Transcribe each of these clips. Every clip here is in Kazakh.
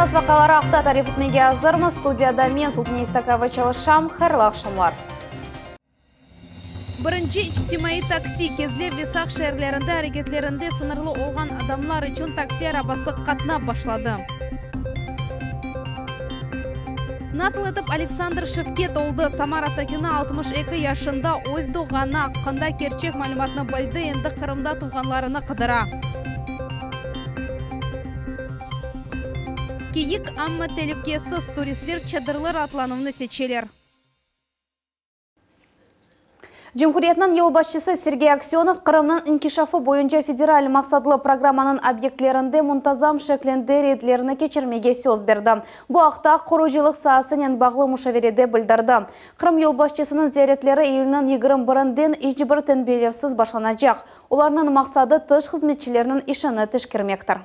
Час вақаларақта тариф етмеге азырмыз. Студияда мен Султан Истакова çalışам. Хайырлы ақшамлар. Бірінші ичтимаи такси кезле Весақ шәһәрләрендә әрекетләрендә сынырлы олған адамлар үшін такси арабасы қатынап башлады. Насыл етіп Александр Шевкет олды. Самара сәкені 62 яшында ойздуғаны аққанда керчек мәліматны білді, енді Қырымда туғанларыны қыдыра. Киік амма тәліккесіз туристлер чадырлар атлануыны сечелер. Cumhuriyet'nin yılbaşçısı Sergey Aksyonov Kırım'ın inkişafı boyunca federal maqsadlı programının obyektlerinde muntazam şeklinde reydlerini geçirmege söz berdi. Bu haqda quruculuk sahasının bağlı müşavirede bildirdi. Kırım yılbaşçısının ziyaretleri iyul'nın 21'den hiçbir tənbelevsiz başlanacak. Onların maqsadı tış hizmetçilerinin işini teşkirmektir.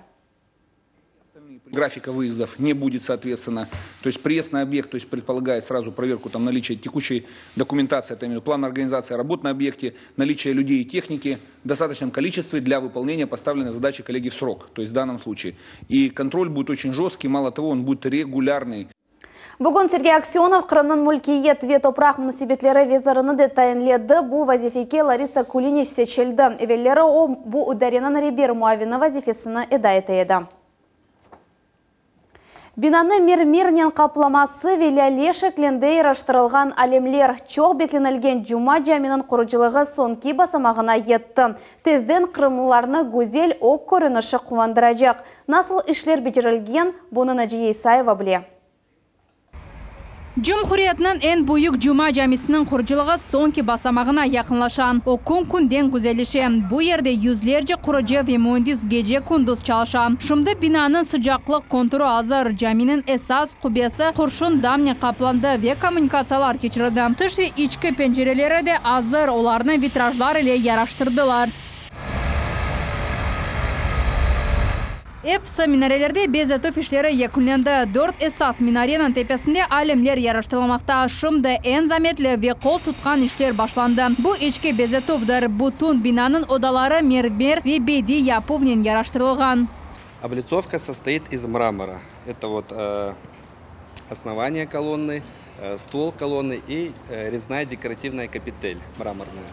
Графика выездов не будет, соответственно. То есть приезд на объект, то есть предполагает сразу проверку там, наличия текущей документации, это план организации работ на объекте, наличие людей и техники в достаточном количестве для выполнения поставленной задачи коллеги в срок, то есть в данном случае. И контроль будет очень жесткий, мало того, он будет регулярный. Бүгін Сергей Аксенов Қырымның мүлкиет ве топрақ мұнысибетлері везарыны детайнледі. Бұл вазифеке Лариса Кулинич сечелді. Евелері о бұл ударенан ребер муавины вазифесіні эдайты еді. Binanı mermerнен қапламасы веляле шекленде ираштырылған алемлер чоқ бекленілген Жума жаминын құрыжылығы сонки басамағына етті. Тезден қырымлыларны гөзел оқ көрініші қуандырajak. Насыл ішлер бечірілген, бұны Нәжие Исаева біле. Cumhuriyet'nin en büyük Cuma Camisi'nin kuruculuğu sonki basamağına yakınlaşan o күнден güzelleşen bu yerde yüzlerce kurucu ve mühendis gece kunduz çalışan. Şimdi binanın sıcaklık kontrolü hazır. Caminin esas kubbesi kurşun damla kaplandı ve komünikasyonlar geçirildi. Dış ve içki pencereleri de hazır. Onlarını vitrajlar ile yaraştırdılar. Epsa minarelerde bezetuf işleri yakınlandı. 4 esas minarenin tepesinde alemler yaraştırılmakta. Şimdi en zahmetli ve kol tutkan işler başlandı. Bu içki bezetufdur. Bütün binanın odaları mermer ve bedi yapuvnen yaraştırılgan. Облицовка состоит из мрамора. Это вот основание колонны, ствол колонны и резная декоративная капитель мраморная.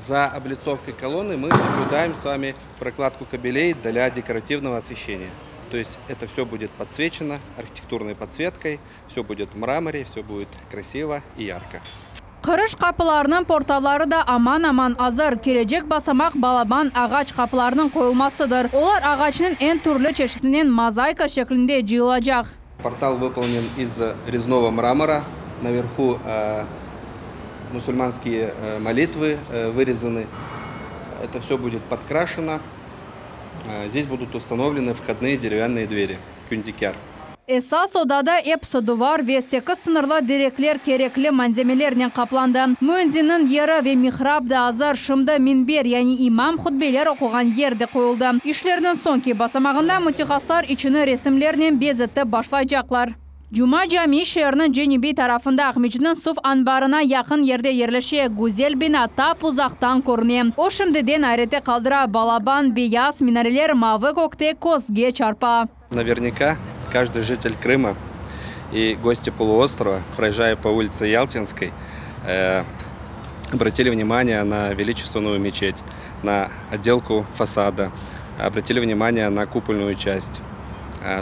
За облицовкой колонны мы наблюдаем с вами прокладку кабелей для декоративного освещения. То есть это все будет подсвечено архитектурной подсветкой, все будет в мраморе, все будет красиво и ярко. Kırış kapılarının portalları da aman hazır. Gelecek basamak balaban ağaç kapılarının koyulmasıdır. Onlar ağaçın en türlü çeşitinin mozaika şeklinde cıyılacak. Портал выполнен из резного мрамора. Наверху мусульманские молитвы вырезаны. Это все будет подкрашено. Здесь будут установлены входные деревянные двери, kündikar. Esas odada epsi duvar ve 8 sınırlı direkler gerekli malzemelerle kaplandı. Müezzinin yeri ve mihrab da hazır. Şimdi minber yani imam hutbeler okugan yerde koyuldu. İşlerinin sonki basamağında mütehassıslar içini resimlerle bezetti başlayacaklar. Cuma Camii şehrinin cenubi tarafında Ahmetçinin Suf Anbarı'na yakın yerde yerleşiyor. Güzel bina tap uzaktan görünüyor. O şimdiden ayrıca kaldıra balaban, beyaz minareler mavi gökte kozge çarpa. Наверняка каждый житель Крыма и гости полуострова, проезжая по улице Ялтинской, обратили внимание на величественную мечеть, на отделку фасада, обратили внимание на купольную часть.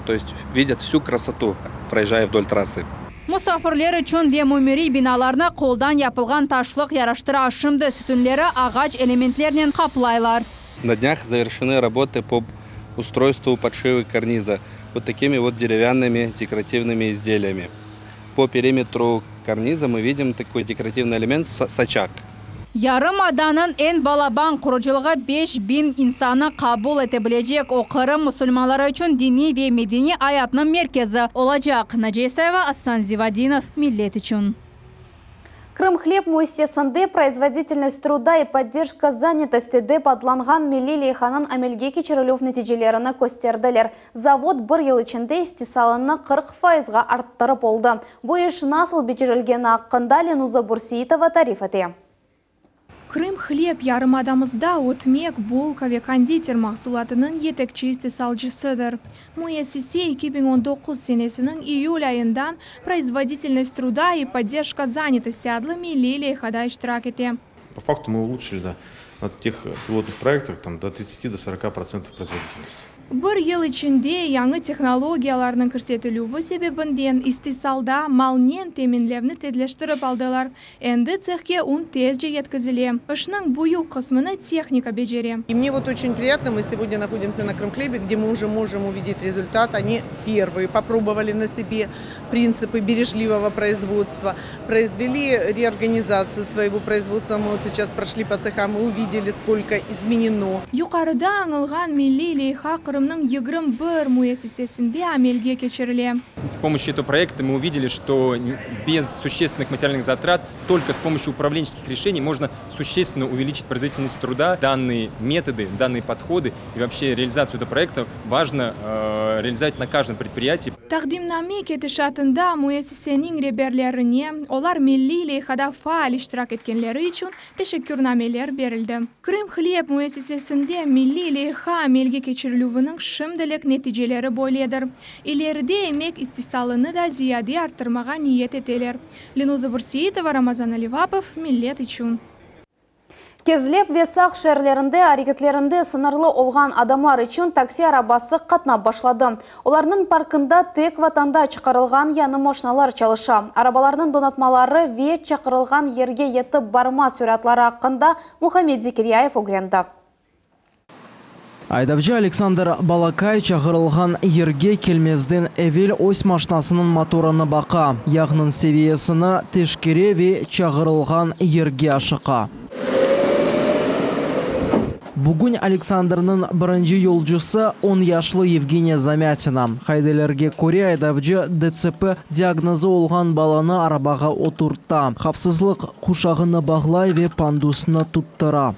То есть видят всю красоту, проезжая вдоль трассы. Musafirler için ve mümiri binalarına koldan yapılgan taşlık yaraştıra. Şimdi sütunları ağaç elementlerinin kaplaylar. На днях завершены работы по устройству подшивы карниза вот такими вот деревянными декоративными изделиями. По периметру карниза мы видим такой декоративный элемент сачак. Yarımada'nın en balaban kuruculuğu 5000 insanı kabul edebilecek o Kırım Müslümanları için dini ve medeni hayatının merkezi olacak. Нәжие Исаева, Асан Зивадинов, Millet için. Крым хлеб муэстесінде производительность труда и поддержка занятости деп атланган Милли Лейханын амелге кечірілу нәтижелеріні көстерділер. Завод бір ел ішінде истисалыны 40%-ға арттырып oldu. Bu iş nasıl becerilgeni hakkında Ленуза Бурсиитова тариф ете. Крым хлеб ярымадамызда отмек, булка ve кондитер mahsulatının yetekçi istisalcısıdır. Muessese 2019 senesinin июль ayından производительность труда и поддержка занятости adlı milli leyhada iştirak etti. По факту мы улучшили на тех пилотных проектах до 30–40% производительности. Bir yıl içinde yangi texnologiyalarning kirsetilüvi sebebinden istisalda malnen teminlevni tezleştirip aldılar. Endi цехке un tezce yetkizili. Işning buyuk kısmını texnika beceri. И мне вот очень приятно, мы сегодня находимся на Крымхлебе, где мы уже можем увидеть результат. Они первые попробовали на себе принципы бережливого производства, произвели реорганизацию своего производства. Мы вот сейчас прошли по цехам и увидели, сколько изменено. Yukarıda anılgan milli leyha Крымның 21 muessesesinde amelge geçirildi. С помощью этого проекта мы увидели, что без существенных материальных затрат, только с помощью управленческих решений можно существенно увеличить производительность труда. Данные методы, данные подходы и вообще реализацию этого проекта важно реализовать на каждом предприятии. Taqdimname ketişatında muessesenin rehberlerine, olar milli leyhada faal iştirak etkenleri için teşekkürnameler berildi. Krımxleb muessesesinde milli leyha amelge geçirilüvünün şimdilik neticeleri böyledir. İleride emek istisalını da ziyade arttırmağa niyet eteler. Linoza Bursiyetova, Ramazan Alivapov, Millet için. Кезлеп весақ шәрлерінде, әрекетlerinde сынарлы олған адамлар үшін такси арабасы қатнап башлады. Оларның паркында тек ватанда чықырылған яны машиналар çalışа. Арабаларының донатмалары вет чақырылған ерге етіп барма сүратлары ақында Мухаммед Зикирияев өгренді. Айдавчы Александр Балакай чағырылған ерге келмезден әвел ось машинасының моторыны бақа. Яғның севиесіні тешкере ве чағырылған ерге ашықа. Бүгін Александрның бірінші yolcuсы 10 яшлы Евгения Замятина. Хайделерге көре айдавчы ДЦП диагнозы олған баланы арабаға отыртта. Қапсызлық құшағыны бағлай ве пандусына туттыра.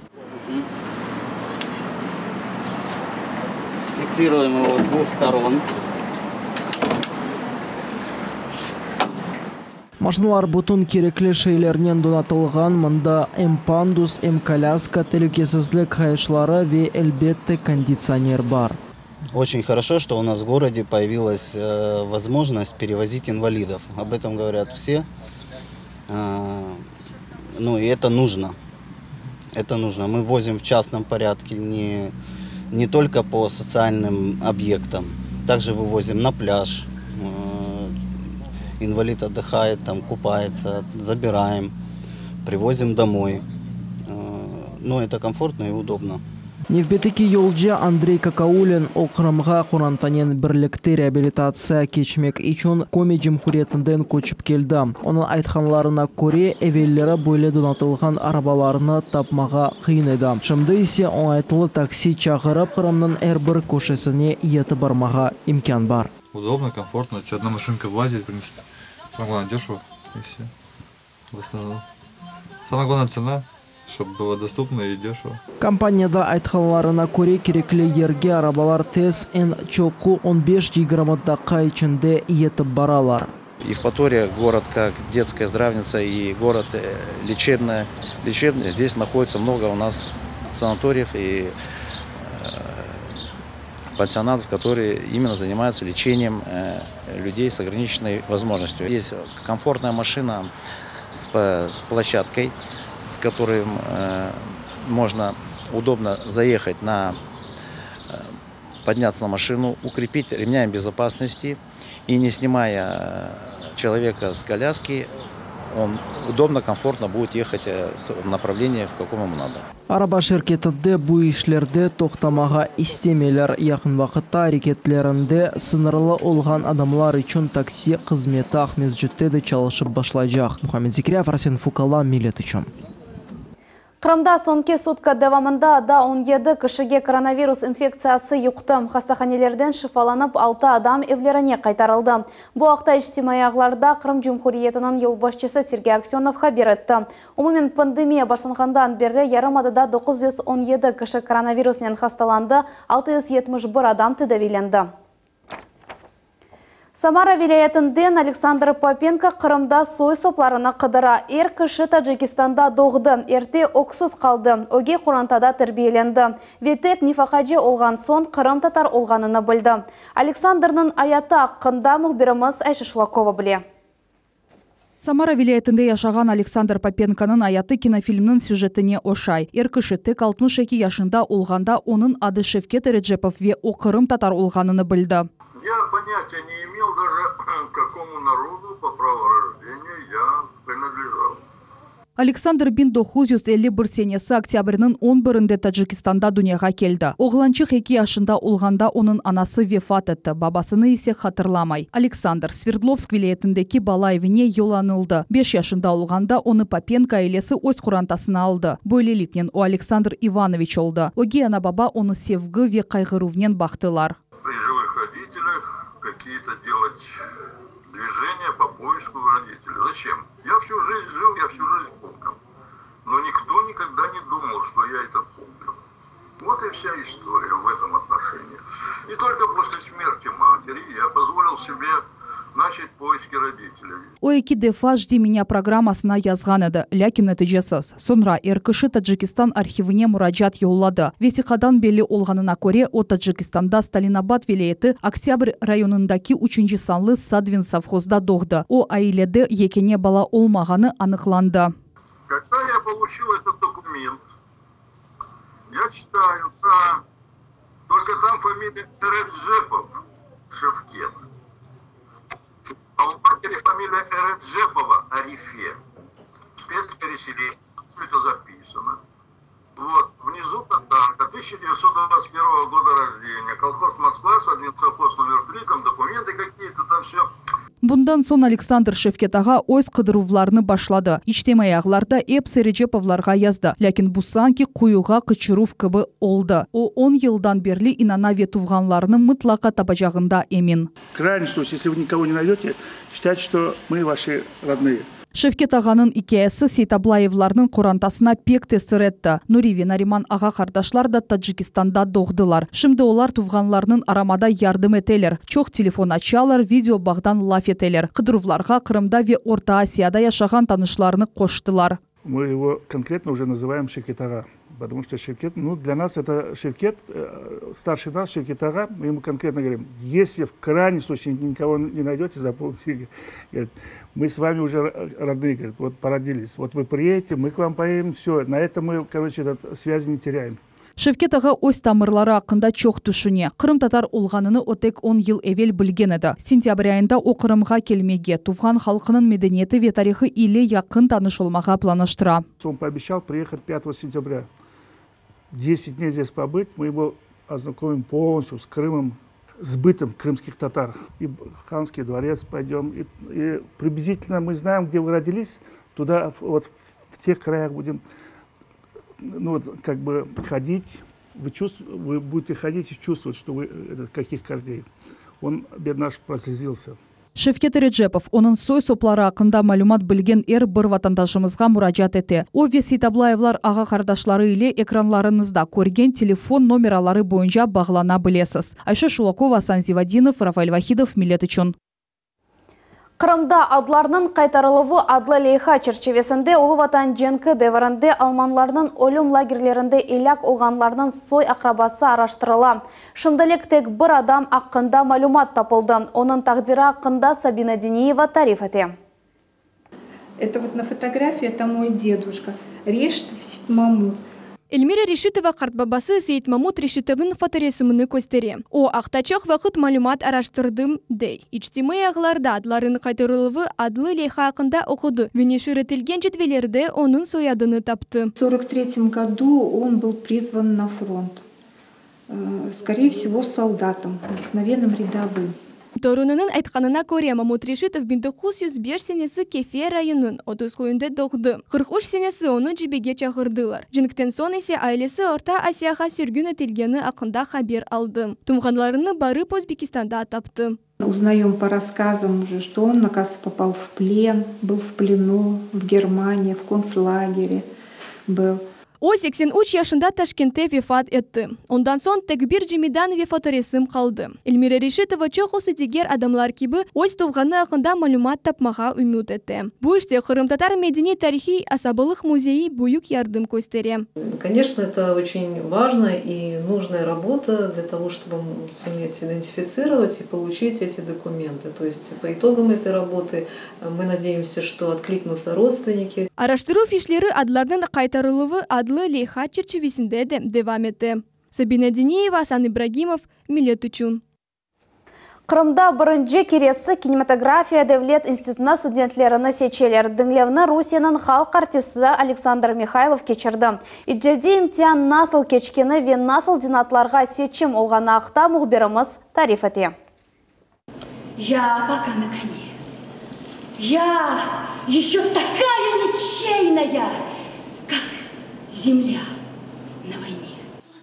Фиксируем его с двух сторон. Машиналар бұтын кереклі шейлерінен донатылған мұнда пандус, коляска, тәлікесізлік хайшлары ве әлбетті кондиционер бар. Очень хорошо, что у нас в городе появилась возможность перевозить инвалидов. Об этом говорят все. Ну и это нужно. Это нужно. Мы возим в частном порядке не только по социальным объектам. Также вывозим на пляж. Инвалид отдыхает, там купается, забираем, привозим домой. Ну, это комфортно и удобно. Невбетеки yolcu Андрей Какаулин Окрымға Қурантанен бірлікті реабилитация кечмек için Коми Cumhuriyetinden көчіп келді. Оның айтқанларына көре әвеллері бөлі донатылған арабаларыны тапмаға қиын еді. Шымды есе оңайтылы такси чағырып Қырымның әрбір көшесіне еті бармаға имкан бар. Удобно, комфортно, одна машинка влазит, в принципе. Самое главное, дешево, и все. В основном. Самая главная цена, чтобы было доступно и дешево. Компанияда айтқанларына көре кереклі ерге арабалар тез чоқу 15-20 даққа içinde етіп баралар. Евпатория, город как детская здравница и город лечебный. Здесь находится много у нас санаториев и пансионатов, которые именно занимаются лечением людей с ограниченной возможностью. Есть комфортная машина с площадкой, с которой можно удобно заехать, подняться на машину, укрепить ремнями безопасности и не снимая человека с коляски, он удобно, комфортно будет ехать в направлении, в каком ему надо. Араба şirketinde bu işlerde toxtamağa istemeler yakın vaqtda hareketlerinde sınırlı olgan adamlar için taksi hizmeti Ahmezcütte de çalışıp başlayacak. Muhammed Zikriyev, Arsen Fukala, Millet için. Қырымда сонке сутка давамында да 17 кішіге коронавирус инфекциясы юқты. Хастаханелерден шифаланып 6 адам евлеріне қайтарылды. Бұл ақта іштимай ағларда Қырым Жұмхуриетінің елбасшысы Сергей Аксенов хабер етті. Умумен пандемия башlanғандан бері ярымадыда 917 кіші коронавируснен хасталанды, 671 адам тедавиленді. Самара вилаятынден Александр Попенко Қырымда сой сопларына қыдыра. Ер кіші Таджикистанда доғды, ерте оксыз қалды, оге Құрантада тәрбиеленді. Ветек нефақаджи олған сон Қырым татар олғаныны білді. Александрның аяты аққында мұхбиріміз Айша Шулакова біле. Самара вилаятында яшаған Александр Попенканың аяты кинофильмнің сюжетіне ошай. Ер кіші 62 яшында олғанда оның ады Шевкет Реджепов ве о Қырым татар олғаныны білді. Я понятия не имел даже, к какому народу по праву рождения я принадлежал. Александр 1951 сенесі октябрінің 11-інде Таджикистанда дүнияға келді. Оғланчы 2 яшында олғанда оның анасы вефат етті, бабасыны есе қатырламай. Александр Свердловск вилаятындегі бала евіне йоланылды. 5 яшында олғанда оны Попенко аилесі өз құрантасына алды. Бөлелікнен о Александр Иванович олды. Оге ана баба оны севгі ве қайғырувнен бақтылар. При живых родителях какие-то делать движения по поиску родителей. Зачем? Я всю жизнь жил, я всю жизнь помню. Но никто никогда не думал, что я это помню. Вот и вся история в этом отношении. И только после смерти матери я позволил себе начать поиски родителей. О эки дефа жди меня программасына язған еді, ләкин нәтижесіз. Sonra ер кіші Таджикистан архивіне мұраджат yolladı. Весихадан белі олғанына көре, о Таджикистанда Сталинабад вилайеті Октябрь районындаки 3 санлы Садвин совхозда доғды. О аиледе екене бала олмағаны анықланды. Когда я получил этот документ, я читаю, да, только там фамилия Реджепов, Шевкет. А у матери фамилия Реджепова, Арифе. Спецпереселение, все это записано. Вот, внизу татарка, 1921 года рождения, колхоз Москва, Садвин совхоз номер 3, там документы какие-то, там все. Bundan son Александр Шевкет аға өз қыдырувларны башлады. Иштемай ағларда Эпсе Реджеповларға язды. Ләкин бұл санки қойуға қычырув кібі олды. О 10 елдан берлі инана ветувғанларны мұтлақа табажағында емин. Крайний случай, если вы никого не найдете, считайте, что мы ваши родные. Шевкет ағаның икеясы Сейтаблаевларның құрантасына пек тесір етті. Нуриви Нариман аға қардашлар да Таджикистанда доғдылар. Шымды олар туғанларының арамада ярдым етелер. Чоқ телефон ачалар, видео бағдан лаф етелер. Қыдырувларға Қырымда ве Орта Асияда яшаған танышларны қоштылар. Мы его конкретно уже называем Шевкет ага, потому что Шевкет, ну для нас это Шевкет, старший нас Шевкет ага, мы ему конкретно говорим, если в крайнем случае никого не найдете, запомните, говорит, мы с вами уже родные, говорит, вот породились, вот вы приедете, мы к вам поедем, все, на этом мы, короче, связи не теряем. Шевкет аға өз тамырлары ақында чоқ түшіне. Қырым татар олғаныны отек 10 ел евел білген еді. Сентябрь айында о Қырымға келмеге, туған халқының медениеті ве тарихы иле яқын таныш олмаға планыштыра. Он пообещал приехать 5 сентября. 10 дней здесь побыть, мы его ознакомим полностью с Крымом, с бытом крымских татар. И Ханский дворец пойдем, и приблизительно мы знаем, где вы родились, туда, вот в тех краях будем, ну вот, как бы ходить, вы будете ходить и чувствовать, что вы каких корней. Он, бедный наш, прослезился. Шевкет Реджепов, оның сой соплары ақында малюмат білген бір ватандашымызға мұраджат еті. О Сейтаблаевлар аға қардашлары ile экранларыңызда көрген телефон номералары бойынша бағлана білесіз. Айша Шулакова, Асан Зивадинов, Рафаэль Вахидов, Милет үшін. Қырымда адларның қайтарылығы адлы лейха черчевесінде Улы Ватан Женкі дәвірінде алманларының өлім лагерлерінде иляк олғанларының сой ақрабасы араштырыла. Шымдылек тек бір адам ақында малюмат тапылды. Оның тақдиры ақында Сабина Дениева тариф еті. Это вот на фотографии, это мой дедушка. Решт в Ситмаму. Эльмира Решитова қартбабасы Сейт Мамут Решитовның фоторесіміні көстере. О, ақтачақ вақыт малюмат араштырдым дей. Ичтимей ағыларда адларын қайтырылығы адлы лейха ақында оқыды. Венешіретілген жетвелерді оның соядыны тапты. В 1943 году он был призван на фронт. Скорее всего, солдатом, обыкновенным рядовым. Торунының айтқанына көре Мамут Решитов 1905 сенесі Кефе районын 30 қойында доғды. 43 сенесі оны жібеге чағырдылар. Жініктен сон есе айлесі Орта Асияға сүргін өтелгені ақында хабер алды. Тұмғанларыны барып Өзбекистанда тапты. Узнаем по рассказам уже, что он, оказывается, попал в плен, был в плену в Германии, в концлагере был. О 83 yaşında Ташкентте вефат etdi. Ondan son tek bir cimidan vefat resim kaldı. Elmira Решетова çoğusu diğer adamlar gibi öz tuğanı hakkında malumat tapmağa ümit etti. Bu işte Kırım Tatar Medeni Tarihi Asabılık Muzeyi büyük yardım gösteriyor. Конечно, это очень важная и нужная работа для того, чтобы суметь идентифицировать и получить эти документы. То есть по итогам этой работы мы надеемся, что откликнутся родственники. Araştırу fişleri adlarının kaytarılığı adlı leyhat çerçevesinde de devam etti. Sabina Dineyeva, Hasan İbragimov, Millet üçün. Кырымда бірінші кересі кинематография Devlet институтына студенттеріні сечелер. Діңлевні Русияның халық артисті Александр Михайлов кечірді. Иджеде имтиян насыл кечкені вен насыл зинатларға сечім олғаны ақта мұғберіміз тариф ете. Я пока на коне. Я еще такая ничейная, как земля на войне.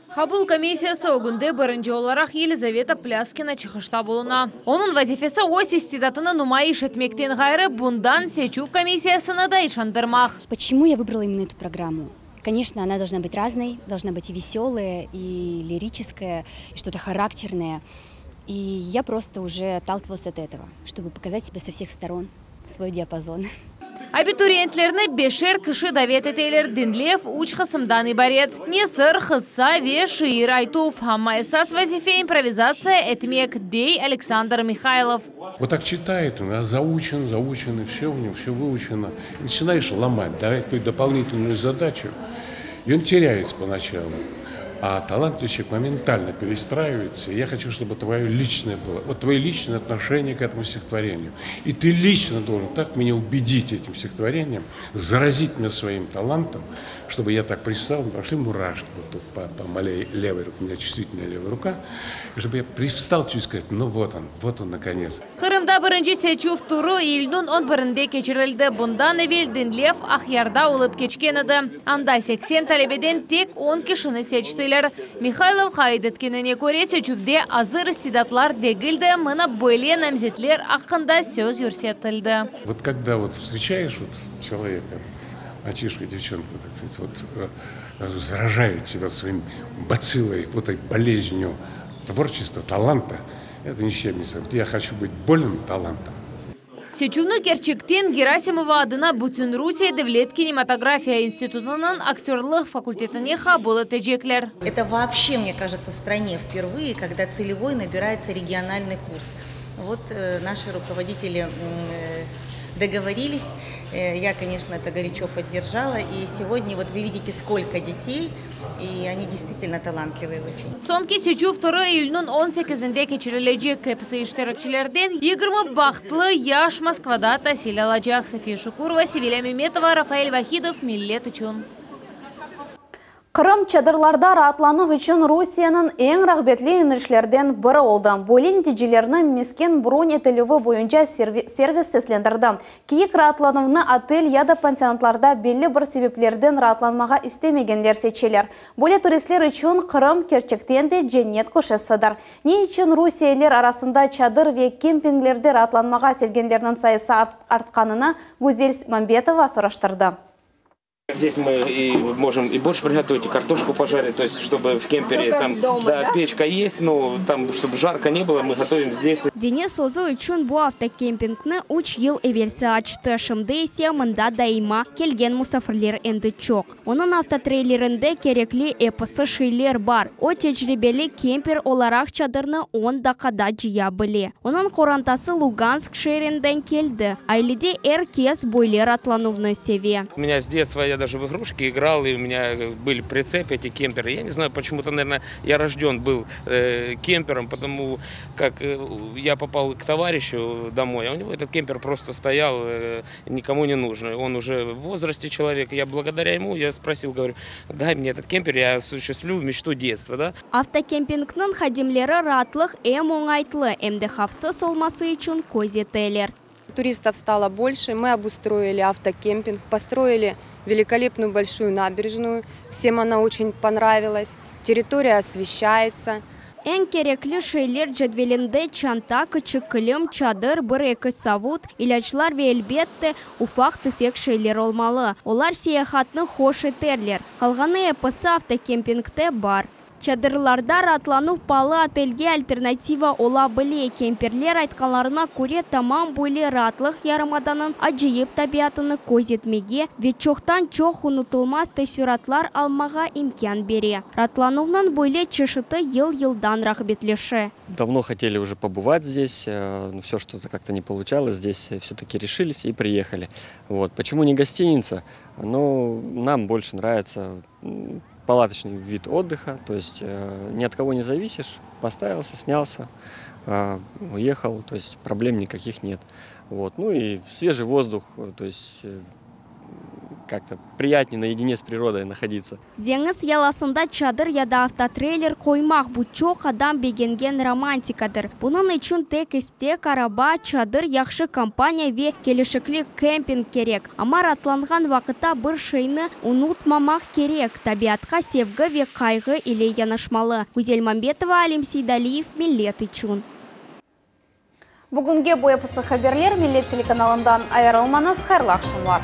Хабул комиссиясы огунде бірінші оларақ Елизавета Пляскина чықышта болуна. Оның вазифесі ось истидатыны нумайыш етмектен ғайры бұндан сечу комиссиясыны да ишандырмақ. Почему я выбрала именно эту программу? Конечно, она должна быть разной, должна быть и веселая, и лирическая, и что-то характерное. И я просто уже отталкивалась от этого, чтобы показать себя со всех сторон, свой диапазон. Абитуриентлеріне бешер кіші давет етейлер Динлев уч қысымдан ибарет. Не сыр, қысса, ве шиыр айтув. Хамма эсас вазифе импровизация этмек дей Александр Михайлов. Вот так читает, заучен, и все у него, все выучено. И начинаешь ломать, давать какую-то дополнительную задачу, и он теряется поначалу. А талантливый человек моментально перестраивается. И я хочу, чтобы твое личное было, вот твое личное отношение к этому стихотворению. И ты лично должен так меня убедить этим стихотворением, заразить меня своим талантом, чтобы я так пристал, пошли мурашки вот тут по моей левой руке, у меня чувствительная левая рука, и чтобы я пристал и сказать, ну вот он наконец. Кырымда бірінші сечув туру илнун 11-інде кечірілді. Бұндан evvel Динлев Ахярда олып кечкенеді. Анда 80 талебеден тек 10 кишіні сечтілер. Михайлов хайдеткеніне көре сечувде азыр истидатлар дегілді, мұны бөле намзетлер ақында сөз юрсетілді. Вот когда вот встречаешь вот человека, мальчишку, девчонку, так сказать, вот заражает тебя своим бациллой, вот этой болезнью творчества, таланта, это ни с чем не сравнить. Я хочу быть болен талантом. Сечуну Керчектен Герасимова адына Бүтін Русия Devlet кинематография институтының актерлық факультетіне хабулы тежеклер. Это вообще, мне кажется, в стране впервые, когда целевой набирается региональный курс. Вот наши руководители договорились. Я, конечно, это горячо поддержала. И сегодня вот вы видите, сколько детей, и они действительно талантливые очень. Сонки сечу 2 июльнун 18-інде кечірілежек кепісі іштірікчілерден 20 бақтылы яш Москвада тасил алacak. София Шукурова, Севиля Меметова, Рафаэль Вахидов, Миллет үшін. Кырым чадырларда ратланып үшін Русияның ең рағбетлі юнешлерден бірі олды. Бөлі нәтижелерінің мескен бронь етілігі бойынша сервис сеслендірді. Кейік ратланывны отель яда пансионатларда белі бір себеплерден ратланмаға істемегендер сечелер. Бөлі туристлер үшін Кырым Керчектен де женет көшесідір. Не үшін Русиялер арасында чадыр ве кемпинглерде ратланмаға sevгендерінің сайысы артқанына Гузель Мамбетова сұраштырды. Здесь мы и можем и борщ приготовить, и картошку пожарить, то есть чтобы в кемпере там да, печка есть, но там чтобы жарко не было, мы готовим здесь. Денис Озу üçün bu автокемпингны 3 ел эверсе açtı. Шымды есе мында дайыма келген мусафирлер энди чок. Onun автотрейлерінде керекли эпосы шейлер бар. О тәжірибелі кемпер оларақ чадырны 10 дақада жия біле. Onun корантасы Луганск шерінден келді. Айлиде эркес бойлер атланувны севе. У меня с детства я даже в игрушки играл, и у меня были прицепы, эти кемперы. Я не знаю, почему-то, наверное, я рожден был кемпером, потому как я попал к товарищу домой, а у него этот кемпер просто стоял, никому не нужный. Он уже в возрасте человек, я благодаря ему, я спросил, говорю, дай мне этот кемпер, я осуществлю мечту детства, да? Автокемпингнын хадимлері ратлық эм оңайтлы, эмді хавсыз олмасы үшін көзетелер. Туристов стало больше, мы обустроили автокемпинг, построили великолепную большую набережную. Всем она очень понравилась. Территория освещается. Эң кереклі шейлер жадвелінде чанта, кычык кылым, чадыр, бір-екі савут, илачлар ве элбетте уфақ түфек шейлер олмалы. Олар сияхатны хош етерлер. Қалғаны эпосы автокемпингте бар. Чадырларда ратлану палы отельге альтернатива ола біле. Кемперлер айтқанларына көре тамам бөлі ратлық ярымаданын ажиып табиатыны көзетмеге, вет чоқтан чоқ унутылмас тесюратлар алмаға имкан бере. Ратлануынан бөле чешыты ел-елдан рахбетлеші. Давно хотели уже побывать здесь, но все что-то как-то не получалось. Здесь все-таки решились и приехали. Вот. Почему не гостиница? Ну, нам больше нравится палаточный вид отдыха, то есть ни от кого не зависишь, поставился, снялся, уехал, то есть проблем никаких нет. Вот. Ну и свежий воздух, то есть как-то приятнее наедине с природой находиться. Деңіз яласында чадыр яда автотрейлер қоймақ бұ чоқ адам бегенген романтикадыр. Бұның үшін тек істе караба, чадыр яқшы компания ве келешіклі кемпинг керек. Амар атланған вақытта бір шейні ұнутмамақ керек. Табиатқа севгі ве қайғы иле янашмалы. Гүзел Мамбетова, Алим Сейдалиев, Миллет үшін. Бүгінге бойапысы хаберлер Миллет телеканалындан айырылманыз, хайырлы ақшамлар.